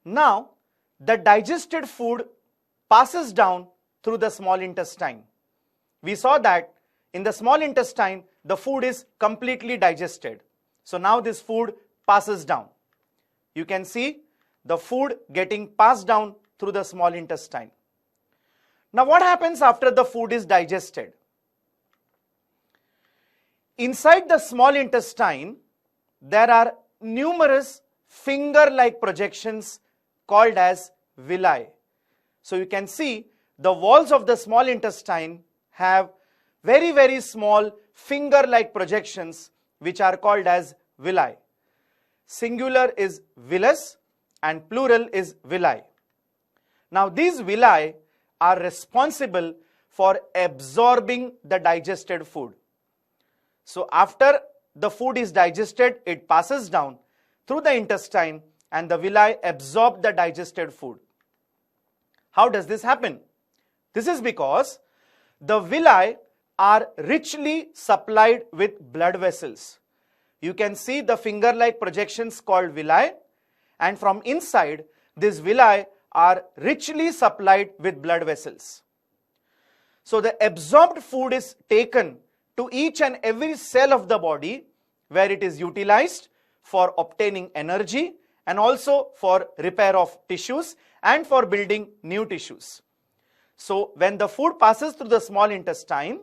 Now, the digested food passes down through the small intestine. We saw that in the small intestine, the food is completely digested. So now this food passes down. You can see the food getting passed down through the small intestine. Now what happens after the food is digested? Inside the small intestine, there are numerous finger-like projections called as villi. So you can see the walls of the small intestine have very, very small finger-like projections which are called as villi. Singular is villus and plural is villi. Now these villi are responsible for absorbing the digested food. So after the food is digested, it passes down through the intestine and the villi absorb the digested food. How does this happen? This is because the villi are richly supplied with blood vessels. You can see the finger-like projections called villi, and from inside these villi are richly supplied with blood vessels. So the absorbed food is taken to each and every cell of the body where it is utilized for obtaining energy and also for repair of tissues and for building new tissues. So when the food passes through the small intestine,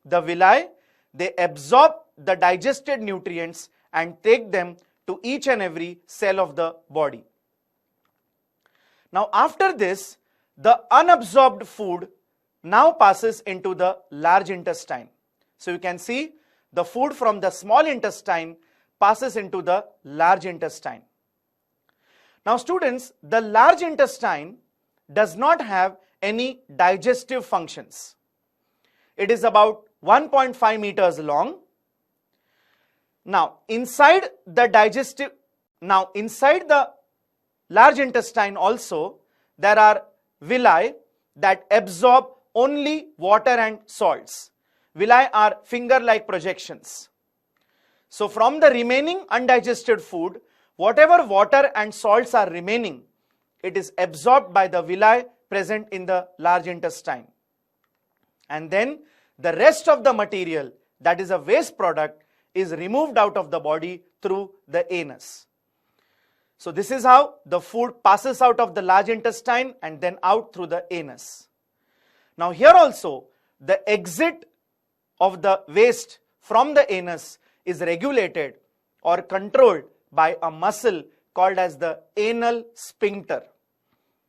the villi, they absorb the digested nutrients and take them to each and every cell of the body. Now after this, the unabsorbed food now passes into the large intestine. So you can see the food from the small intestine passes into the large intestine. Now students, the large intestine does not have any digestive functions. It is about 1.5 meters long. Now inside the large intestine also there are villi that absorb only water and salts. Villi are finger-like projections. So from the remaining undigested food, whatever water and salts are remaining, it is absorbed by the villi present in the large intestine. And then the rest of the material, that is a waste product, is removed out of the body through the anus. So this is how the food passes out of the large intestine and then out through the anus. Now here also, the exit of the waste from the anus is regulated or controlled by a muscle called as the anal sphincter.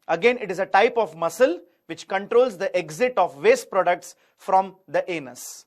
Again, it is a type of muscle which controls the exit of waste products from the anus.